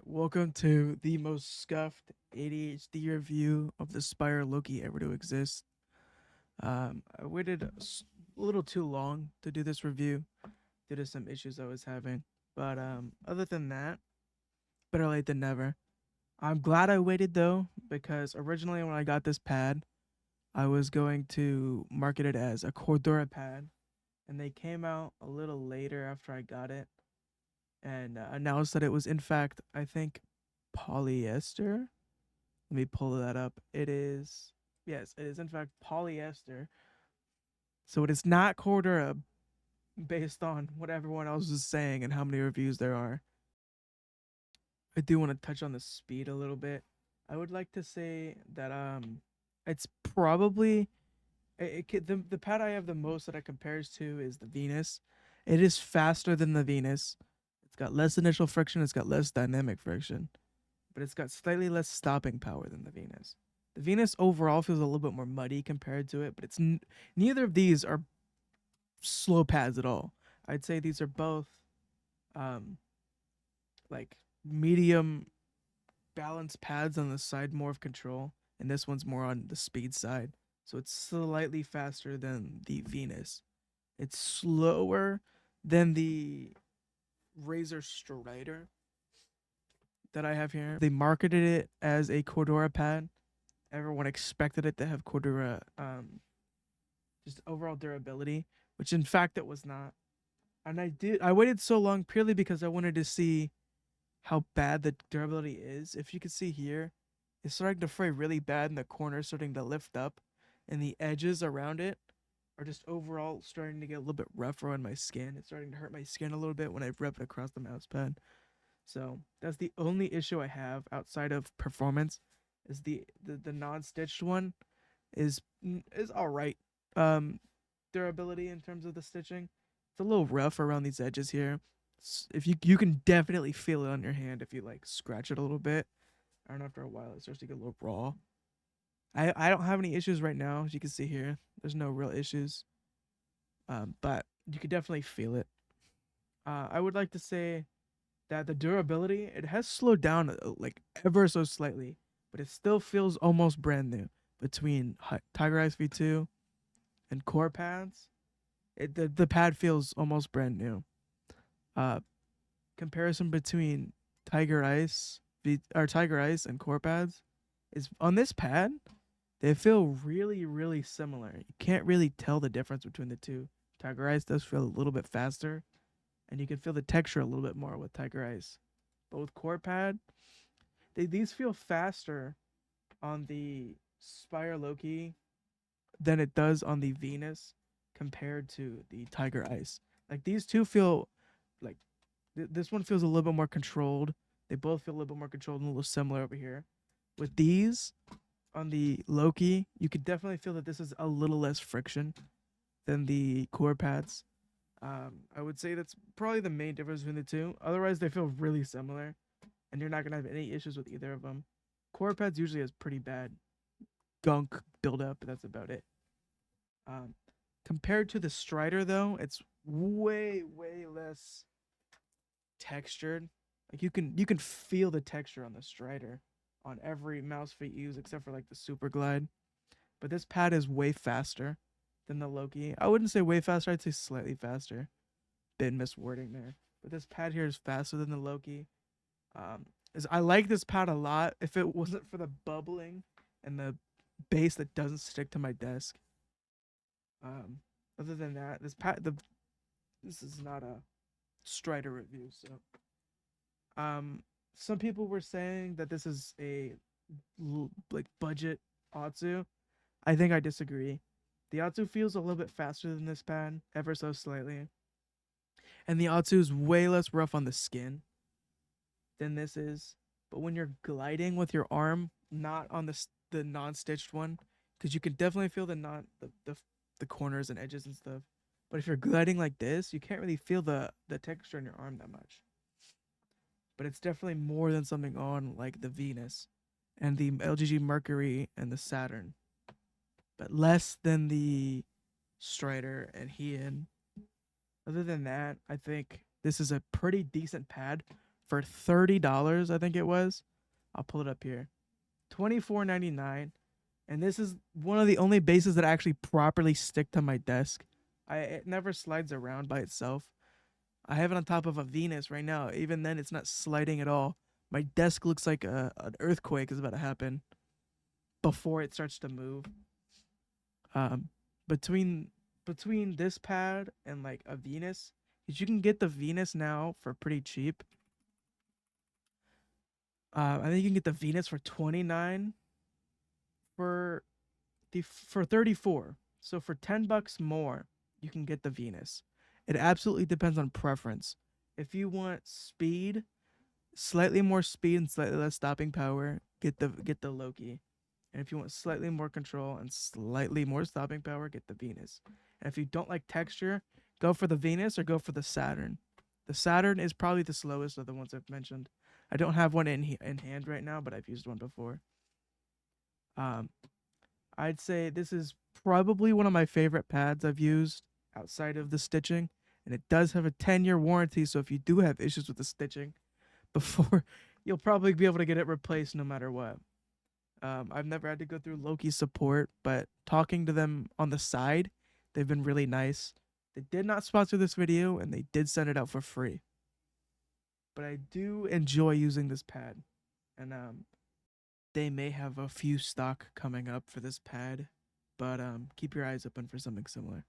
welcome to the most scuffed ADHD review of the Spyre Loque ever to exist. I waited a little too long to do this review due to some issues I was having, but other than that, better late than never. I'm glad I waited though, because originally when I got this pad, I was going to market it as a Cordura pad, and they came out a little later after I got it and announced that it was in fact, I think, polyester. Let me pull that up. It is, yes, it is in fact polyester. So it is not Cordura based on what everyone else is saying and how many reviews there are. I do want to touch on the speed a little bit. I would like to say that it's probably the pad I have the most that it compares to is the Venus. It is faster than the Venus. It's got less initial friction, it's got less dynamic friction, but it's got slightly less stopping power than the Venus. The Venus overall feels a little bit more muddy compared to it, but neither of these are slow pads at all. I'd say these are both um, like medium balanced pads on the side more of control, and this one's more on the speed side. So it's slightly faster than the Venus. It's slower than the Razor Strider that I have here. They marketed it as a Cordura pad. Everyone expected it to have Cordura just overall durability, which in fact it was not. And I waited so long purely because I wanted to see how bad the durability is. If you can see here, it's starting to fray really bad, and the corners starting to lift up, and the edges around it are just overall starting to get a little bit rougher on my skin. It's starting to hurt my skin a little bit when I rub it across the mouse pad. So that's the only issue I have outside of performance. Is the non-stitched one is all right. Um, Durability in terms of the stitching, it's a little rough around these edges here. If you can definitely feel it on your hand if you like scratch it a little bit. I don't know, after a while it starts to get a little raw. I don't have any issues right now, as you can see here. There's no real issues. But you could definitely feel it. I would like to say that the durability, it has slowed down like ever so slightly, but it still feels almost brand new between Tiger Ice V2 and core pads. The pad feels almost brand new. Uh, Comparison between Tiger Ice and core pads is on this pad. They feel really really similar. You can't really tell the difference between the two. Tiger Ice does feel a little bit faster, and you can feel the texture a little bit more with Tiger Ice. But with core pad, these feel faster on the Spyre Loque than it does on the Venus compared to the Tiger Ice. Like these two feel like this one feels a little bit more controlled. They both feel a little bit more controlled and a little similar over here. With these on the Loque, you could definitely feel that this is a little less friction than the core pads. I would say that's probably the main difference between the two. Otherwise, they feel really similar, and you're not gonna have any issues with either of them. Core pads usually has pretty bad gunk buildup, but that's about it. Um, Compared to the Strider, though, it's way less textured. Like you can feel the texture on the Strider on every mouse fit you use except for like the Super Glide. But this pad is way faster than the Loque. I wouldn't say way faster, I'd say slightly faster. Bit miswording there. But this pad here is faster than the Loque. I like this pad a lot. If it wasn't for the bubbling and the base that doesn't stick to my desk. Um, Other than that, this is not a Strider review. So, some people were saying that this is a like budget Atsu. I think I disagree. The Atsu feels a little bit faster than this pad, ever so slightly, and the Atsu is way less rough on the skin than this is. But when you're gliding with your arm, not on the non-stitched one, because you can definitely feel the non the corners and edges and stuff. But if you're gliding like this, you can't really feel the texture in your arm that much. But it's definitely more than something on like the Venus and the LGG Mercury and the Saturn, but less than the Strider and Heian. Other than that, I think this is a pretty decent pad for $30, I think it was. I'll pull it up here. $24.99. And this is one of the only bases that actually properly stick to my desk. It never slides around by itself. I have it on top of a Venus right now. Even then, it's not sliding at all. My desk looks like an earthquake is about to happen before it starts to move. Um, between this pad and like a Venus, because you can get the Venus now for pretty cheap. I think you can get the Venus for 29 for 34. So for $10 more, you can get the Venus. It absolutely depends on preference. If you want speed, slightly more speed and slightly less stopping power, get the Loki. And if you want slightly more control and slightly more stopping power, get the Venus. And if you don't like texture, go for the Venus or go for the Saturn. The Saturn is probably the slowest of the ones I've mentioned. I don't have one in hand right now, but I've used one before. I'd say this is probably one of my favorite pads I've used outside of the stitching, and it does have a 10-year warranty. So if you do have issues with the stitching, before you'll probably be able to get it replaced no matter what. I've never had to go through Loki support, but talking to them on the side, they've been really nice. They did not sponsor this video, and they did send it out for free. But I do enjoy using this pad, and they may have a few stock coming up for this pad, but keep your eyes open for something similar.